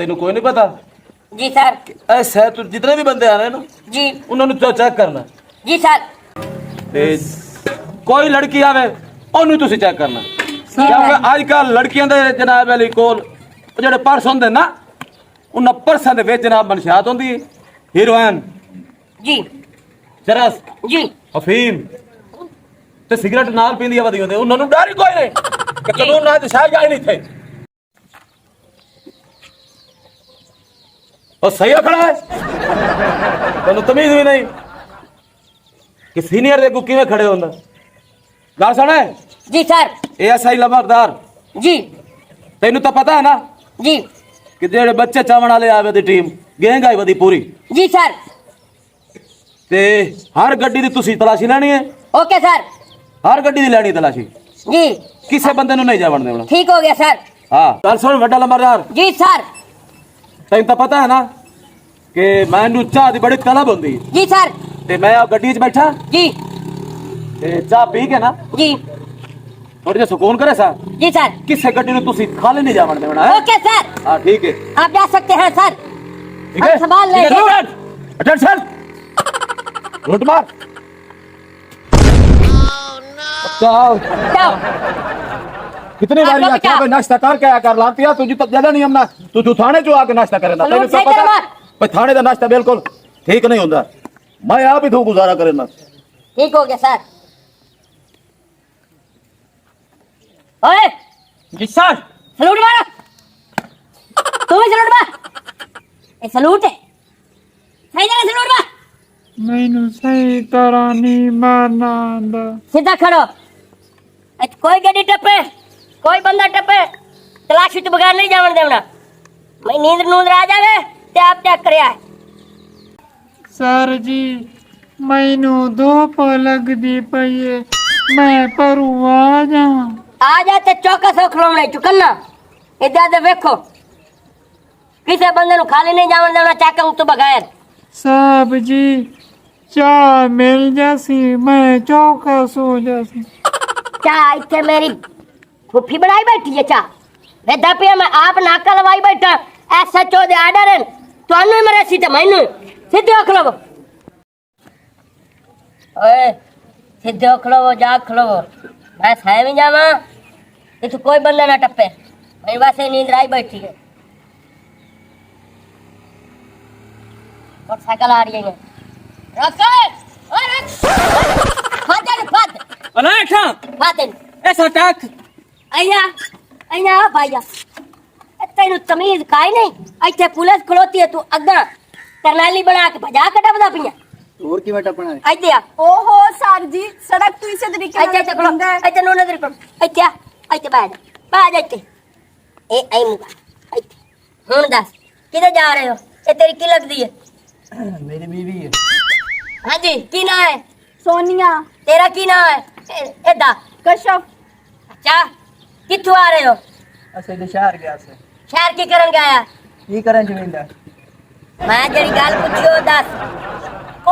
तेन कोई नहीं पता जी सर। ऐसा तू जितने भी बंदे आ रहे हैं ना जी उन्होंने तो चेक करना जी सर। ते कोई लड़की आवे ओनू तुसी चेक करना क्योंकि आजकल लड़कियां दे जनाब अली कोल जेड़े पर्स होंदे ना उन पर्सां दे विच जनाब मनशात होंदी है हीरोइन जी चरस जी अफीम ते सिगरेट नाल पींदी वधी होंदे उन्होंने डर ही कोई नहीं कि कानून ना शायद जाए नहीं थे और सही खड़ा है तेन तमीज भी नहीं कि सीनियर दे गुक्की में खड़े होंदा गाल सुने जी सर। एएसआई लमरदार जी तेन तो पता है ना जी कि जेड़े बच्चे चावण वाले आवे दी टीम गैंग आई वधी पूरी जी सर। ते हर गड्डी दी तुसी तलाशी लेनी है ओके सर। हर गड्डी दी लेनी तलाशी जी किसी बंदे नु नहीं जावण देना ठीक हो गया सर। हां गल सुन वड्डा लंबरदार जी सर। तेन तो पता है ना कि मैनू चाह दी बड़ी तलब होंदी जी सर। ते मैं आ गड्डी च बैठा जी ते चाह पी के ना जी थोड़ी जी सुकून करे सा जी सर। किसी गड्डी नु तुसी खाली नहीं जावण देना है ओके सर। हां ठीक है आप जा सकते हैं सर। ठीक है हम संभाल लेंगे। अटेंशन लूट मार चल जाओ। कितनी बार आप क्या भाई नाश्ता कर क्या कर लाती है तुझे तो ज्यादा नियम ना तू थाने जो आके नाश्ता करे ना चलो, सही कर मार। भाई थाने का नाश्ता बिल्कुल ठीक नहीं होता मैं आप ही तू गुजारा करे ना ठीक हो गया सर। ओए जी सर। सलूट मारो। तू भी सलूट मार। ये सलूट है सही जगह सलूट मार। मैनू सही तरह नहीं मारना आंदा। सीधा खड़ो। कोई गड्डी टपे कोई बंदा टपे तलाशी तो बगैर नहीं जावन देना। मैं नींद नूंद आ जावे ते आप चेक करया है। सर जी मैनू धूप लगदी पई है मैं परू आ जावां। आ जाते चौकस हो खलोने चुकन्ना इधर दे देखो किसी बंदे नु खाली नहीं जावन देना चाकम तो बगैर। साहब जी चाह मिल जासी मैं चौकस हो जासी। चाह इतने मेरी फुफी बनाई बैठी है चाह वे दपिया मैं आप नाका लवाई बैठा ऐसा चौदह आर्डर है तो अनु मरे सीधे मैनू सीधे हो खलोवो। ओए सीधे हो खलोवो जा खलोवो मैं साहे में जावा इतो कोई बंदा ना टप्पे मेरी वासे नींद आई बैठी है। मोटरसाइकिल आ रही है रख ओए रख फादर फादर अनाखा फादर ऐसा टाक अया अया भाईया तेन तमीज काई नहीं इतने पुलिस खलोती है तू अग्गा करनाली बना के भजा के डबदा पिया और की बेटा पढ़ा है आई दिया ओहो सर जी सड़क तो इसे तरीके अच्छा अच्छा खलो अच्छा नो नजर करो अच्छा अच्छा बैठ बैठ अच्छा ए आई मुका अच्छा हुन दस किधर जा रहे हो ये तेरी की लगदी है। मेरी बीवी है हां जी की नाम है सोनिया तेरा की नाम है एदा कश्यप अच्छा कित्थों आ रहे हो असे दे शहर गया से शहर की करन गया की करें जमींदार मैं जड़ी गाल पूछियो दस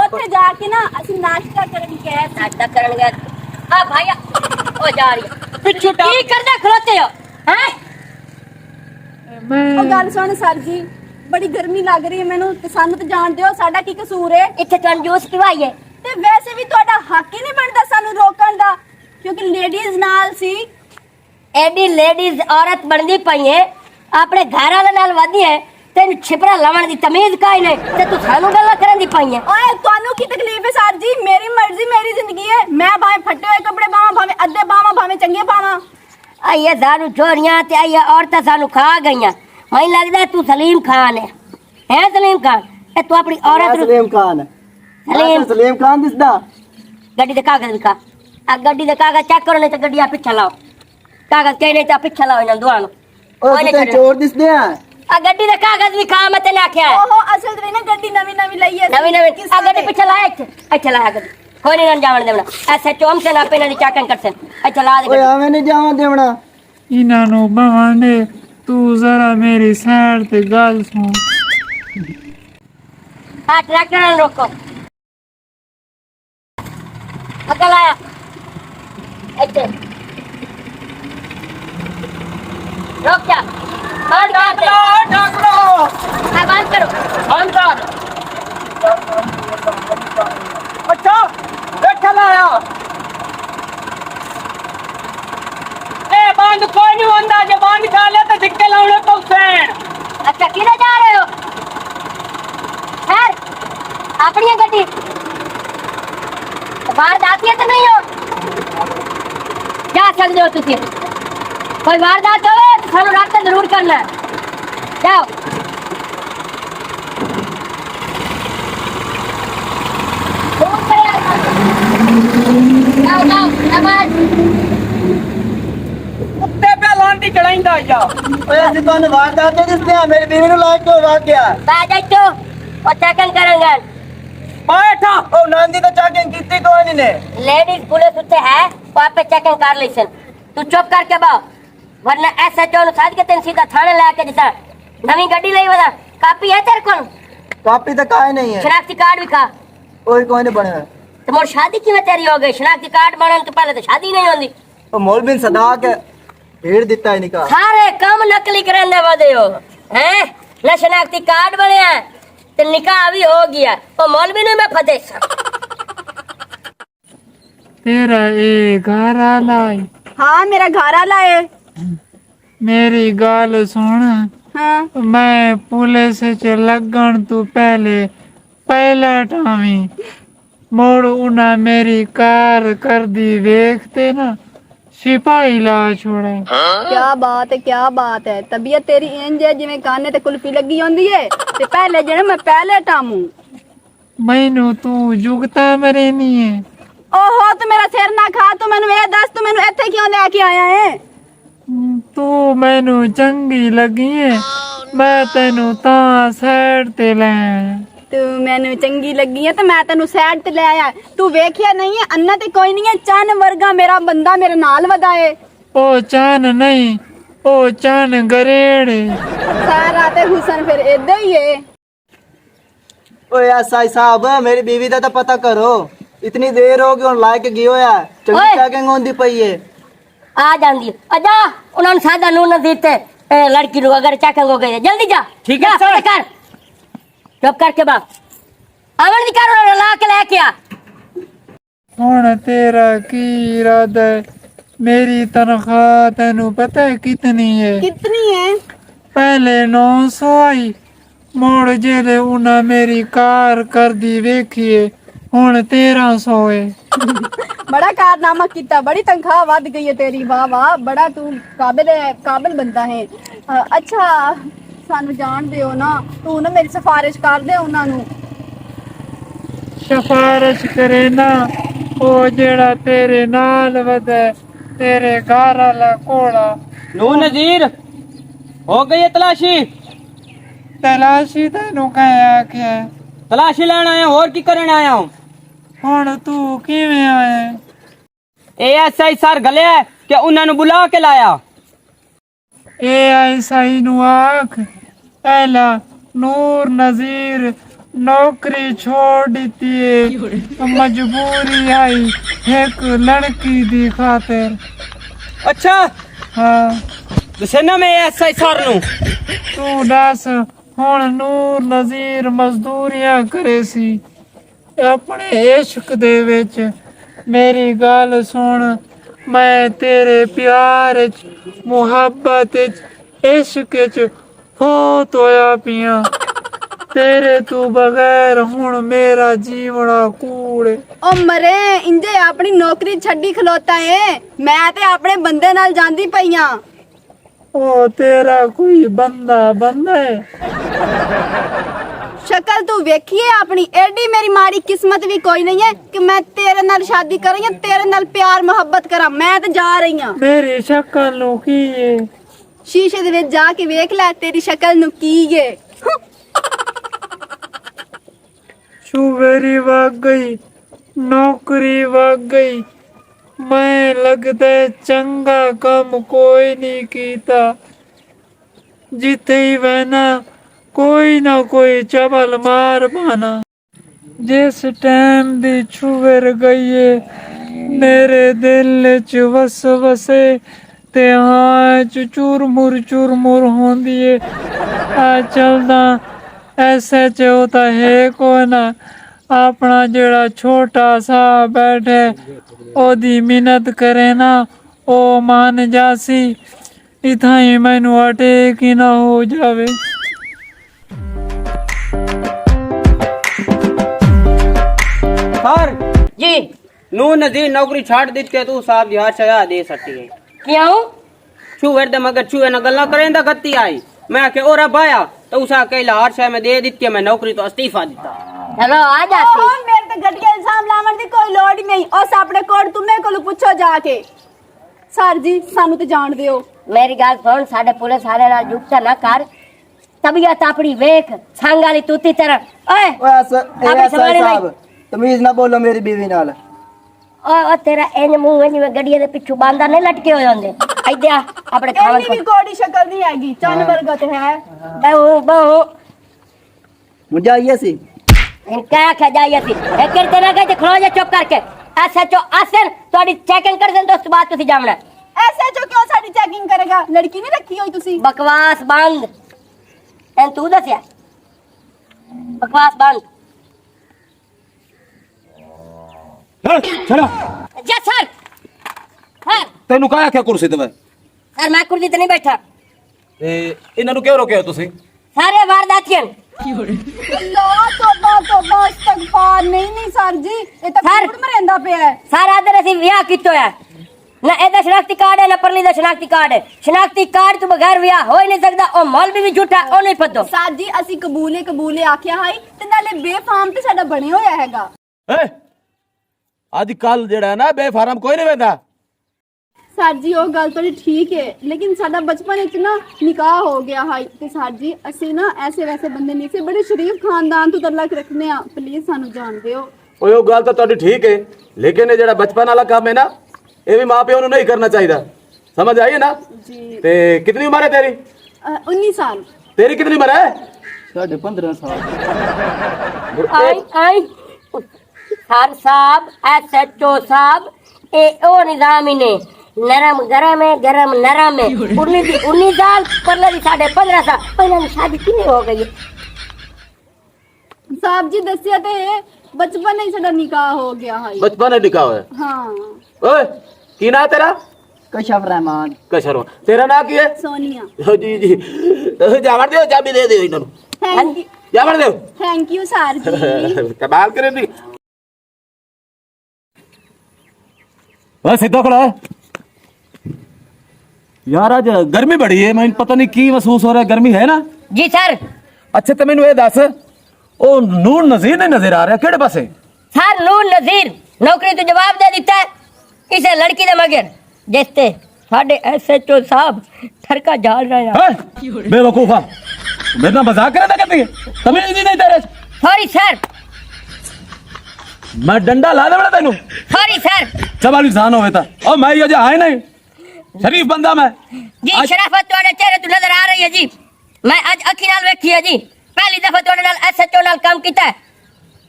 ओथे जाके ना असि नाश्ता करन गए नाश्ता करन गया हां भाईया ओ जा रही है पिछू की करदा खलोते हो हैं मैं ओ गल सुन सर जी बड़ी गर्मी लग रही है मेनू ते सानू ते जान दियो साडा की कसूर है इत्थे तुहानू जूस पिवाइए ते वैसे भी ਤੁਹਾਡਾ हक ही नहीं बनदा सानू रोकण दा क्योंकि लेडीज नाल सी एडी लेडीज औरत बनदी पई है अपने घर वाले नाल वधी है तेन छिपरा लावण दी तमीज काई नहीं ते तू सानू गल्ला करन दी पई है। ओए ਤੁਹਾਨੂੰ की तकलीफ है सर जी मेरी मर्जी मेरी जिंदगी है मैं भावे फटे हुए कपड़े पावां भावे अद्धे पावां भावे चंगे पावां। आइए सानू चोरियां ते आइए औरतां सानू खा गईयां मैं लगदा तू सलीम खान है सलीम खान ए तू अपनी औरत नु सलीम खान सलीम सलीम खान दिसदा गड्डी दे कागज दिखा आ गड्डी दे कागज चेक करो नहीं तो गड्डी आ पीछे लाओ कागज कहीं नहीं तो पीछे लाओ इन्हां दुआं नु ओ ते चोर दिसदे आ आ गड्डी दे कागज भी खा मैं तेने आख्या है ओहो असल ते ना गड्डी नवी नवी लई है नवी नवी आ गड्डी पीछे लाया अच्छा लाया गड्डी कोई नहीं जावन देना ऐसे चोम से ना पे ना चाकन कर से अच्छा ला दे ओए गड्डी। आवे नहीं जावां देवना इन्हां नु बहाने तू जरा मेरी साइड ते गल सुन। हाँ ट्रैक्टर न रोको अकल आया अच्छे रोक जा मार मार दे। करो बंद कर। अच्छा बैठा लाया ए बंद कोई नहीं होता जो बंद कर ले तो धिक्के लाने तो हुसैन। अच्छा किधर जा रहे हो खैर अपनी गड्डी वारदात है तो नहीं हो जा सकते हो तुझे कोई वारदात हो तो थानू रास्ता जरूर करना है जाओ जाओ जाओ शाबाश कुत्ते पे लांटी चढ़ाइंदा या ਓਏ ਅਸੀਂ ਤੁਹਾਨੂੰ ਵਾਰਦਾਤ ਤੇ ਦਿਸਦੇ ਆ ਮੇਰੀ ਬੀਵੀ ਨੂੰ ਲੈ ਕੇ ਵਾਗ ਗਿਆ बैठ तो और चेकिंग करेंगे बैठा ਉਹ ਨਾਂਦੀ ਤਾਂ ਚਾਕਿੰਗ ਕੀਤੀ ਕੋਈ ਨਹੀਂ ਨੇ लेडीज पुलिस उत्ते है वहां पे चेकिंग कर लीसन तू चुप करके बाओ वरना एसएचओ नु साथ के तेन सीधा थाने लेके जता नवी गाड़ी लई वदा कापी है तेरे को ਕਾਪੀ ਤਾਂ ਕਾहे नहीं है शनाख्ती कार्ड भी खा ਕੋਈ ਕੋਈ नहीं बने तो मोर शादी क्यों तेरी हो गई शनाख्ती कार्ड बनन तो पहले तो शादी नहीं होंदी ਉਹ ਮੌਲਵੀ ਸਦਾ ਕੇ ਭੇੜ ਦਿੱਤਾ ਹੈ ਨਿਕਾਹ सारे काम नकली करने वादे हो हैं ना शनाख्ती कार्ड बनया ते निकाह भी हो गया ओ मौलवी नु मैं फदे तेरा ये घर आला है। हाँ मेरा घर आला है मेरी गाल सुन हाँ मैं पुलिस च लगन तू पहला टावी मोड़ उना मेरी कार कर दी देखते ना सिपाही ला छोड़े क्या बात है तबीयत तेरी इंज है जिवें काने ते कुल्फी लगी होंदी है ते पहले जेने मैं पहले टामू मैनू तू जुगता मरे नहीं है ओहो तू मेरा सिर ना खा तू मैनू ये दस तू मैनू इत्थे क्यों लेके आया है तू मैनू चंगी लगी है मैं तेनू ता साइड ते ले आया। तू मैनू चंगी लगी है तो मैं तेनू साइड ते ले आया तू वेखिया नहीं है अन्ना ते कोई नहीं है चन वर्गा मेरा बंदा मेरे नाल वदाए ओ चान नहीं ओ चान गरेड़े सारा ते हुसन फिर इदा ही है ਓਏ ਐਸਆਈ ਸਾਹਿਬ ਮੇਰੀ ਬੀਵੀ ਦਾ ਤਾਂ ਪਤਾ ਕਰੋ ਇਤਨੀ ਦੇਰ ਹੋ ਗਈ ਹੁਣ ਲਾ ਕੇ ਗਿਓ ਆ ਓਏ। ਚੰਗੀ ਚੈਕਿੰਗ ਹੁੰਦੀ ਪਈ ਏ आ जांदी अजा उन्होंने सादा नून दीते लड़की नु अगर चेकिंग हो गई है जल्दी जा ठीक है, जा, सर। फटाफट कर चुप करके बा आवन दी कर उन्होंने ला के लेके आ हुण तेरा की इरादा है मेरी तनख्वाह तेनू पता है कितनी है कितनी है पहले 900 आई मोड़ जेले उन्हें मेरी कार कर दी वेखिए हुण 1300 है बड़ा कारनामा किता बड़ी तनख्वाह वध गई है तेरी वाह वाह बड़ा तू काबिल बनता है अच्छा सानू जान दियो ना तू ना मेरी सिफारिश कर दे उन्हां नु सिफारिश करे ना ओ जेड़ा तेरे नाल वधे तेरे घर वाला कोड़ा नू नजीर हो गई है तलाशी तलाशी तेनू कह आख्या तलाशी लेना आया और की करने आया हूँ हुण तू किवें आया एएसआई सर गले है कि उन्होंने बुला के लाया ए ऐसाई नु आख पहला नूर नजीर नौकरी छोड़ दी है मजबूरी आई एक लड़की दी खातिर अच्छा हाँ दसेना में एएसआई सर नु तू दस हुण नूर नजीर मजदूरियां करे सी अपने इश्क दे विच मेरी गल सुन मैं तेरे प्यार च मुहब्बत च इश्क च फोत होया पिया तेरे तू बगैर हुण मेरा जीवना कूड़ है। ओ मरे इंजे अपनी नौकरी छड्डी खलोता है मैं ते अपने बंदे नाल जांदी पईयां ओ तेरा कोई बंदा है शक्ल तू वेखिए अपनी एडी मेरी माड़ी किस्मत भी कोई नहीं है कि मैं तेरे नाल शादी करा या तेरे नाल प्यार मोहब्बत करा मैं तो जा रही हां मेरी शक्ल नु की है शीशे दे विच जाके वेख ले तेरी शक्ल नु की है शुगरी वग गई नौकरी वग गई मैं लगता है चंगा कम कोई नहीं कीता जिथे ही बहना कोई ना कोई चबल मार पाना जिस टाइम दी छुवर गई है मेरे दिल च वसवसे ते हाँ चुरमुर होंदी है आ चलदा SHO ਤਾਂ ਹੈ ਕੋ ਨਾ ਆਪਣਾ ਜਿਹੜਾ ਛੋਟਾ ਸਾ ਬੈਠੇ ਉਹਦੀ ਮਿਹਨਤ ਕਰੇ ਨਾ ਉਹ ਮੰਨ ਜਾਸੀ ਇਥਾਂ ਹੀ ਮੈਨੂੰ ਅਟੈਕ ਹੀ ਨਾ ਹੋ ਜਾਵੇ। सर जी नू नजीर नौकरी छाड़ दी के तू साहब यहाँ सजा दे सकती है क्यों? छुए दे मगर छुए ना गल्ला करें दा गत्ती आई मैं के और अब आया तो उसा कहला हर शय में दे दी के मैं नौकरी तो इस्तीफा दिता। चलो आ जाती। ਉਹ ਮੇਰੇ ਤੇ ਘਟੀਆ ਇਲਜ਼ਾਮ ਲਾਉਣ ਦੀ ਕੋਈ ਲੋੜ ਹੀ ਨਹੀਂ। ਉਸ ਆਪਣੇ ਕੋਲ ਤੂੰ ਮੇਰੇ ਕੋਲ ਪੁੱਛੋ ਜਾ ਕੇ। ਸਰ ਜੀ ਸਾਨੂੰ ਤੇ ਜਾਣ ਦਿਓ। मेरी गाल सुन, साडे पुलिस वाले नाल जुगता ना कर। तबीयत अपनी वेख संग वाली तूती तरह। ओए ओए आपे एसआई सवारी साहब तमीज ना बोलो मेरी बीवी नाल। ओ तेरा इंज मुंह जिवें गड्डिया दे पिछू बांदा नहीं लटके हो जांदे। इधर आ अपने खावन ਇੰਨੀ ਵੀ ਕੋੜੀ ਸ਼ਕਲ ਨਹੀਂ ਹੈਗੀ। ਚੰਨ ਵਰਗਾ ਤੇ ਹੈ। बहु बहु मुझे आइए सी इनका क्या जाइए थी एक करते ना कहते खड़ो जा चुप करके SHO आसन ਤੁਹਾਡੀ ਚੈਕਿੰग ਕਰ ਦੇਣ ਤੋਂ ਉਸ ਤੋਂ ਬਾਅਦ ਤੁਸੀਂ ਜਾਵਣਾ। SHO ਕਿਉਂ ਸਾਡੀ ਚੈਕਿੰਗ ਕਰੇਗਾ? ਲੜਕੀ ਨਹੀਂ ਰੱਖੀ ਹੋਈ ਤੁਸੀਂ? बकवास बंद। एन तू दसिया बकवास बंद। चला जा सर। हाँ ਤੈਨੂੰ ਕਾਇਆ ਕਿ ਕੁਰਸੀ ਤੇ सर मैं कुर्सी ते नहीं बैठा। ਇਹਨਾਂ ਨੂੰ ਕਿਉਂ ਰੋਕਿਆ ਤੁਸੀਂ? सारे वारदातियन ਅੱਲਾਹ ਤੋਬਾ ਇਸਤਗਫਾਰ। ਨਹੀਂ ਸਰ ਜੀ ਇਹ ਤਾਂ ਸਰ। ਕੂੜ ਮਰਿੰਦਾ ਪਿਆ ਹੈ। सारा दिन ਅਸੀਂ ਵਿਆਹ ਕੀਤਾ ਹੋਇਆ ਨਾ। ਇਹਦਾ ਸ਼ਨਾਖਤੀ ਕਾਰਡ ਹੈ ਨਾ ਪਰਲੀ ਦਾ ਸ਼ਨਾਖਤੀ ਕਾਰਡ ਹੈ। ਸ਼ਨਾਖਤੀ ਕਾਰਡ ਤੋਂ ਬਗੈਰ ਵਿਆਹ ਹੋ ਹੀ ਨਹੀਂ ਸਕਦਾ। ਉਹ ਮੌਲਵੀ ਵੀ ਝੂਠਾ ਉਹ ਨਹੀਂ ਫੱਦੋ। ਸਰ ਜੀ ਅਸੀਂ ਕਬੂਲੇ ਆਖਿਆ ਹਾਈ ਤੇ ਨਾਲੇ ਬੇਫਾਮ ਤੇ ਸਾਡਾ ਬਣਿਆ ਹੋਇਆ ਹੈਗਾ। ਅੱਜ ਕੱਲ ਜਿਹੜਾ ਹੈ ਨਾ ਬੇਫਾਰਮ ਕੋਈ ਨਹੀਂ ਵੇਂਦਾ। ਸਰ ਜੀ ਉਹ ਗੱਲ ਤਾਂ ਠੀਕ ਹੈ ਲੇਕਿਨ ਸਾਡਾ ਬਚਪਨ ਵਿੱਚ ਨਾ ਨਿਕਾਹ ਹੋ ਗਿਆ ਹਾਈ ਤੇ ਸਰ ਜੀ ਅਸੀਂ ਨਾ ਐਸੇ ਵੈਸੇ ਬੰਦੇ ਨਹੀਂ ਸੀ, ਬੜੇ ਸ਼ਰੀਫ ਖਾਨਦਾਨ ਤੋਂ ਤਲਕ ਰੱਖਨੇ ਆ। ਪਲੀਜ਼ ਸਾਨੂੰ ਜਾਣ ਦਿਓ। ਓਏ ਉਹ ਗੱਲ ਤਾਂ ਤੁਹਾਡੀ ਠੀਕ ਹੈ ਲੇਕਿਨ ਇਹ ਜਿਹੜਾ ਬਚਪਨ ਵਾਲਾ ਕੰਮ ਹੈ ਨਾ ਇਹ ਵੀ ਮਾਂ ਪਿਓ ਨੂੰ ਨਹੀਂ ਕਰਨਾ ਚਾਹੀਦਾ। ਸਮਝ ਆਈ ਹੈ ਨਾ? ਜੀ ਤੇ ਕਿੰਨੀ ਉਮਰ ਹੈ ਤੇਰੀ? 19 ਸਾਲ। ਤੇਰੀ ਕਿੰਨੀ ਉਮਰ ਹੈ? 15.5 साल। आई सर साहब SHO साहब ए ओ निजाम ही ने नरम गरम है गरम नरम है। 19 साल परले दी 15.5 साल पहले की शादी किने हो गई है? ਸਾਹਿਬ ਜੀ ਦੱਸਿਆ ਤੇ ਬਚਪਨ ਵਿੱਚ ਸਾਡਾ ਨਿਕਾਹ ਹੋ ਗਿਆ ਹਾਈ। ਬਚਪਨ ਹੈ ਨਿਕਾਹ ਹੋਇਆ। ਹਾਂ ਓਏ ਕੀ ਨਾਂ ਤੇਰਾ? कशफ रहमान। ਕਸ਼ਰਵਾ। ਤੇਰਾ ਨਾਂ ਕੀ ਹੈ? ਸੋਨੀਆ। ਜੀ ਜੀ ਜਾਵੜ ਦਿਓ ਚਾਬੀ ਦੇ ਦਿਓ ਇਹਨਾਂ ਨੂੰ। ਥੈਂਕ ਯੂ ਜਾਵੜ ਦਿਓ। ਥੈਂਕ ਯੂ ਸਰ ਜੀ। ਕਮਾਲ ਕਰੇ ਦੀ। ਓਏ ਸਿੱਧਾ ਖੜਾ ਯਾਰ ਅੱਜ ਗਰਮੀ ਬੜੀ ਹੈ ਮੈਨੂੰ ਪਤਾ ਨਹੀਂ ਕੀ ਮਹਿਸੂਸ ਹੋ ਰਿਹਾ। ਗਰਮੀ ਹੈ ਨਾ? जी सर। ਅੱਛਾ ਤੇ ਮੈਨੂੰ ਇਹ ਦੱਸ ਉਹ ਨੂਰ ਨਜ਼ੀਰ ਨਹੀਂ ਨਜ਼ਰ ਆ ਰਿਹਾ ਕਿਹੜੇ ਪਾਸੇ? सर नूर नजीर नौकरी तो जवाब दे देता है इसे लड़की दे मगर जैसे साडे SHO साहब ठरका जाल रहा है। है बेवकूफा मेरे ना मजाक करना करती है तमीज नहीं तेरे। Sorry sir. मैं डंडा ला देना तेनू सॉरी सर। चबाली जान होवे ता और मैं ये आए नहीं शरीफ बंदा मैं। जी शराफत तुम्हारे चेहरे तो नजर आ रही है जी। मैं आज अखी नाल वेखी है जी। पहली दफा तुम्हारे नाल SHO नाल काम कीता है।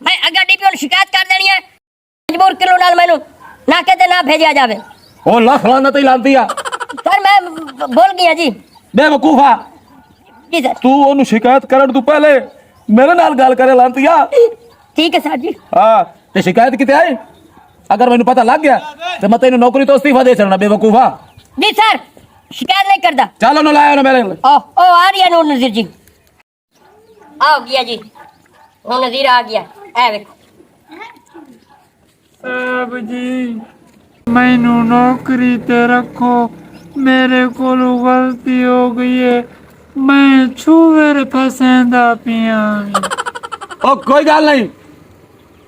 मैं अगर DPO ਨੂੰ शिकायत कर देनी है मजबूर किलो नाल मैनू ना कहते ना भेजा जावे। ओ लाख लानत ही लांती आ सर मैं बोल गया जी। बेवकूफा जी सर तू ओनु शिकायत करन तू पहले मेरे नाल गल करे लांतिया। ठीक है सर जी। हां ते शिकायत किते आई अगर मैनू पता लग गया तो मैं तेनू नौकरी तो इस्तीफा दे छड़ना बेवकूफा। जी सर शिकायत नहीं करता। चलो न लाया ना मेरे ओ आ रही है नूर नजीर जी। आ गया जी वो नजीर आ गया। ए देखो साहब जी मैनू नौकरी ते रखो मेरे कोलों गलती हो गई है मैं छुवेर फसेंदा पिया। ओ कोई गल नहीं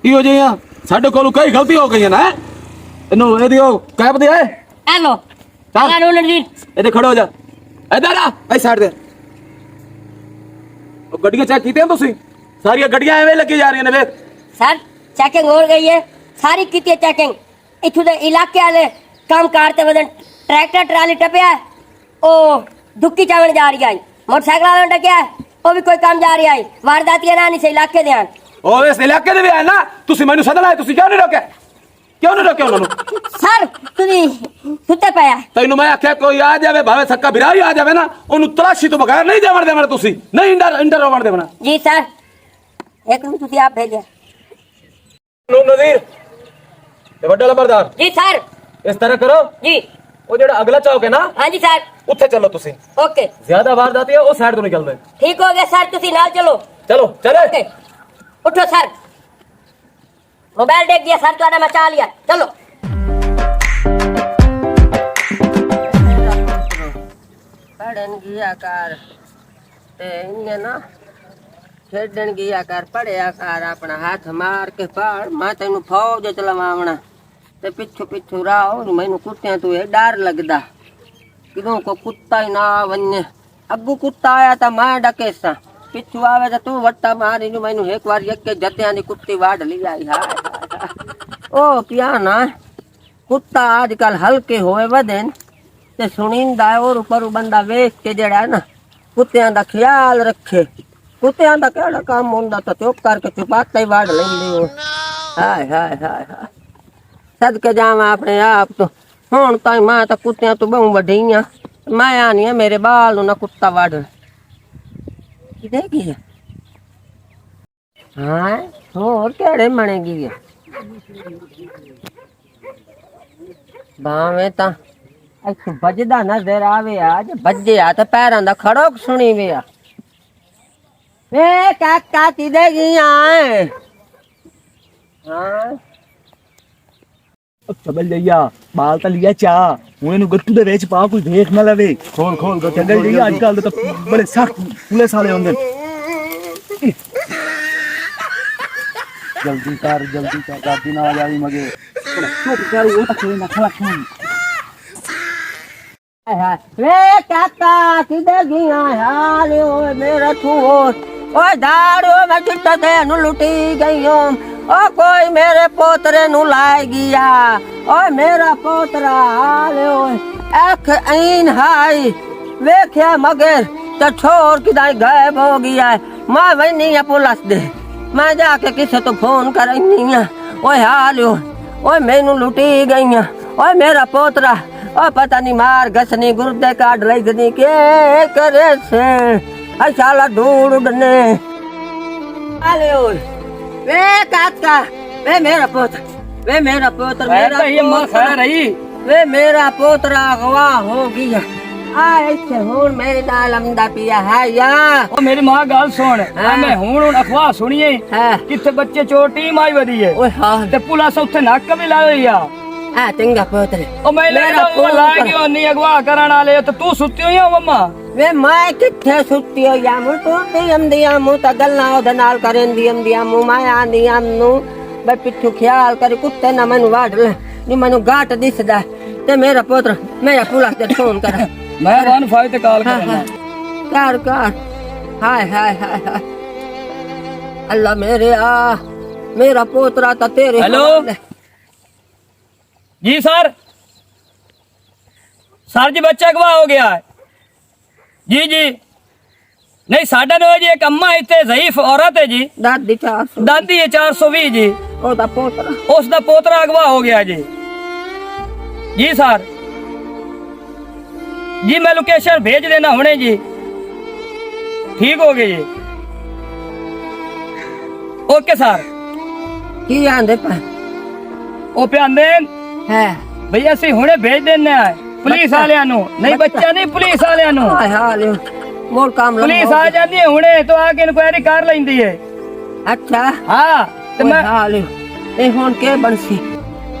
इहो जिहियां साडे कोलों कई गलती हो गई है ना इनू एदी ओ कैप दे हेलो चल। नूर नजीर इधर खड़ो हो जा इधर आ ऐ साइड दे। ओ गड्डियां चेक कीते हैं तुसी सारी गड्डियां एवें लगी जा रही ने वेख। सर चेकिंग हो गई है सारी की चेकिंग इथों दे इलाके वाले काम करते वदन ट्रैक्टर ट्राली टपया ओ दुक्की चावण जा रही आई मोटरसाइकिल वाला टकिया ओ भी कोई काम जा रही आई वारदातियां ना नहीं से इलाके दे आन। ओ इस इलाके दे भी है ना तुसी मैनू सदन आए तुसी क्यों नहीं रोके? ਕਿਉਂ ਨਹੀਂ ਰੋਕਿਆ ਉਹਨਾਂ ਨੂੰ? ਸਰ ਤੁਸੀਂ ਸੁੱਤੇ ਪਿਆ ਤੈਨੂੰ ਮੈਂ ਆਖਿਆ ਕੋਈ ਆ ਜਾਵੇ ਭਾਵੇਂ ਸੱਕਾ ਬਿਰਾ ਹੀ ਆ ਜਾਵੇ ਨਾ, ਉਹਨੂੰ ਤਲਾਸ਼ੀ ਤੋਂ ਬਗੈਰ ਨਹੀਂ ਜਾਵਣ ਦੇਵਣਾ ਤੁਸੀਂ, ਨਹੀਂ ਇੰਟਰ ਹੋਵਣ ਦੇਵਣਾ। ਜੀ ਸਰ, ਇੱਕ ਨੂੰ ਤੁਸੀਂ ਆਪ ਭੇਜਿਆ। ਨੂੰ ਨਜ਼ੀਰ ਤੇ ਵੱਡਾ ਲੰਬਰਦਾਰ ਜੀ ਸਰ। ਇਸ ਤਰ੍ਹਾਂ ਕਰੋ, ਜੀ ਉਹ ਜਿਹੜਾ ਅਗਲਾ ਚੌਕ ਹੈ ਨਾ, ਹਾਂਜੀ ਸਰ। ਉੱਥੇ ਚੱਲੋ ਤੁਸੀਂ। ਓਕੇ, ਜ਼ਿਆਦਾ ਵਾਰਦਾਤ ਹੈ ਉਹ ਸਾਈਡ ਤੋਂ ਨਿਕਲਦੇ। ਠੀਕ ਹੋ ਗਿਆ ਸਰ, ਤੁਸੀਂ ਨਾਲ ਚਲੋ। ਚਲੋ ਚਲੇ। ओके, उठो सर। मोबाइल देख दिया सर, तुम्हारा मचा लिया। चलो। पढ़न गया कर ते इन्हें ना खेडन गया कर, पढ़िया कर, अपना हाथ मार के पढ़। मैं तेन फौज चलवावना ते पिछू पिछू राहो, मैनू कुत्तियां तू डर लगदा किदों को कुत्ता ही ना वन्ने। अगू कुत्ता आया तो मैं डके सा, पिछू आवे तो तू वट्टा मारी नू। मैनू एक बार एक के जत्तियां दी कुत्ती वाड़ ली आई। हाय हाय ओ पिया ना कुत्ता आजकल हल्के होए वदन ते सुनिंदा और ऊपर बंदा वेख के जड़ा ना कुत्तियां दा ख्याल रखे। कुत्तियां दा केड़ा काम हुंदा तो चुप करके चुपाता ही वाड़ लैंदी हो। हाय हाय हाय हाय, सदके जावां अपने आप तो। हुण ताईं मैं तो कुत्तियां तो बहु वड्डी आ, मैं आनी है मेरे बाल ना कुत्ता वाड़। किधर हाँ होर केड़े मनेगी है भावे ता इत्थों बजदा नजर आवे। आज बजे आ तो पैरां दा खड़ोक सुनी वे आ। वे काका किधर गया है? हाँ चबल जइया बाल तो लिया चा हूं इनू गट्टू दे विच पा, कोई देख ना लवे। खोल खोल गट्टू चबल जइया। आजकल तो बड़े सख्त पुलिस वाले होंदे। जल्दी कर गाड़ी ना आ जावी मगे। चुप कर, वो तो कोई ना खला खान। वे काका किधर गया यार? ओ मेरा छूर, ओ दारू मैं चिट्टा दे नु लुटी गई हूं। ओ कोई मेरे पोतरे नु लाए गया। ओ मेरा पोतरा हाल ओए अख ऐन हाई वेख्या मगर तो छोर किदाई गायब हो गया है। मैं वही है पुलिस दे, मैं जाके किसे तो फोन करनी है। ओए हाल ओए मैनू लुटी गई है। ओए मेरा पोतरा ओ पता नहीं मार घसनी गुर्दे काट लई के करे से अशाला ढूंढ उड़ने। आले ओए वे काका, वे मेरा पोत्र, वे मेरा पोत्र, मेरा ये पोत्र रही। वे मेरा पोतरा अगवा हो गया। आ ऐसे हुन मेरे नाल अमदा पिया है या। ओ मेरी मां गाल सुन, मैं हुन अखबार सुनिए किथे बच्चे चोर टीम आई वदी है। ओए हां ते पुलिस उथे नाक भी लाए या। आ चंगा पोत्र ओ मैं लेना लाए गयो नहीं अगवा करन वाले तो तू सुत्ती हुई है मम्मा? वे मैं किथे सुत्ती हो या मु तो दिया मु ता गल्ला ओदे नाल करन दिया मु मैं आंदी आमनु बे पिछू ख्याल कर कुत्ते ना मैनू वाड़ ले नी मैनू गाट दिसदा ते मेरा पुत्र मेरा पुलिस दे फोन कर। मैं 15 ते कॉल करना कर। हाय हाय हाय हाय अल्लाह मेरे आ मेरा पोतरा ता तेरे। हेलो जी सर जी बच्चा गवा हो गया है जी। नहीं 9:30 जी एक अम्मा इतने ज़ईफ औरत है जी, दादी 400 दादी है 420 जी। ओदा पोतरा उसका पोतरा अगवा हो गया जी। जी सर जी मैं लोकेशन भेज देना हुणे जी। ठीक हो गए जी, ओके सर। की आंदे पर ओ पे आंदे है भैया सी हुणे भेज देना है पुलिस वाले नु। नहीं बच्चा नहीं पुलिस वाले नु। हाय हाल मोर काम पुलिस आ जाती है हुणे तो आके इंक्वायरी कर लेंदी है। अच्छा हाँ तो मैं हाल ए हुन के बनसी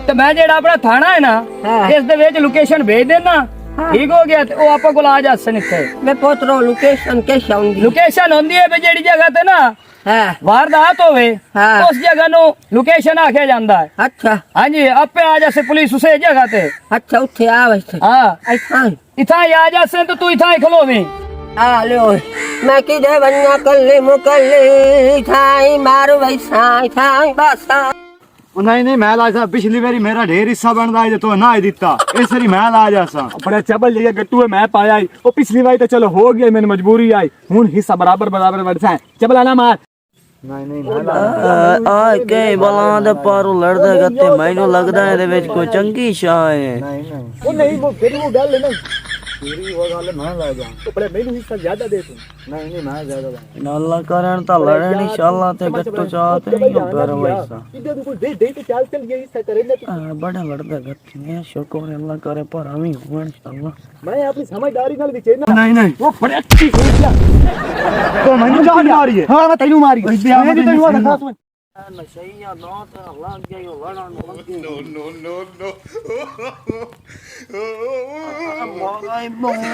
तो मैं जेड़ा अपना थाना है ना हाँ। इस दे विच लोकेशन भेज देना। ठीक हो गया तो आपा कोल आ जासन इत्थे। मैं पोतरो लोकेशन के शाउंगी लोकेशन होंदी है भी जेड़ी जगह ते ना है वारदात होवे हाँ। उस जगह नु लोकेशन आखे जांदा है। अच्छा हाँ जी आपे आ जासे पुलिस उसे जगह ते। अच्छा उठे आवे थे हाँ ऐसा इथा ही आ जासे तो तू इथा ही खलोवी। आलो मैं किधे बन्ना कल्ले मुकल्ले थाई मार वैसा थाई बासा। नहीं मैं ला सा पिछली बारी मेरा ढेर हिस्सा बनदा है तो ना ही दिता इस बारी मैं ला जा सा। बड़ा चबल जइया गट्टू है मैं पाया वो पिछली बारी तो चलो हो गया मैंने मजबूरी आई हूं हिस्सा बराबर बढ़सा है। चबल आना मार ਆ ਕੇ ਬਲਾਂ ਦੇ ਪਾਰੋਂ ਲੜਦਾ ਗੱਤੇ ਮੈਨੂੰ ਲੱਗਦਾ ਇਹਦੇ ਵਿੱਚ ਕੋਈ ਚੰਗੀ ਸ਼ਾਹ ਹੈ ਉਹ ਨਹੀਂ ਉਹ ਫਿਰ ਉਹ ਗੱਲ ਹੈ ਨਾ ਤੇਰੀ ਉਹ ਗੱਲ ਨਾ ਲੈ ਜਾ ਉਹ ਬੜੇ ਮੈਨੂੰ ਹਿੱਸਾ ਜ਼ਿਆਦਾ ਦੇ ਤੂੰ ਨਹੀਂ ਮੈਂ ਜ਼ਿਆਦਾ ਦਾ ਨਾਲਾ ਕਰਨ ਤਾਂ ਲੜਨ ਇਨਸ਼ਾਅੱਲਾ ਤੇ ਗੱਟੋ ਚਾਹਤੇ ਨਹੀਂ ਪਰ ਵੈਸਾ ਕਿਤੇ ਤੂੰ ਕੋਈ ਦੇ ਤੇ ਚੱਲ ਗਈ ਹਿੱਸਾ ਕਰੇ ਨਾ ਬੜਾ ਲੜਦਾ ਗੱਤੇ ਮੈਂ ਸ਼ੁਕਰ ਅੱਲਾ ਕਰੇ ਪਰ ਆਵੀਂ ਹੋਣ ਇਨਸ਼ਾਅੱਲਾ ਮੈਂ ਆਪਣੀ ਸਮਝਦਾਰੀ ਨਾਲ ਵਿਚੇ ਨਾ ਨਹੀਂ ਉਹ ਬੜੇ ਅੱਛੀ ਸੋਚ ਆ ਤੂੰ ਮੈਨੂੰ ਜਾਨ ਮਾਰੀ ਹੈ ਹਾਂ ਮੈਂ ਤੈਨੂੰ ਮਾਰੀ ਮੈਂ ਤੈਨੂੰ ਉਹ ਦੱਸਾਂ ਤੂੰ ਨਸ਼ਈਆ ਨਾ ਤਾਂ ਲੱਗ ਗਿਆ ਲੜਨ ਨੂੰ ਮੋਗਾਈ ਬੋਏ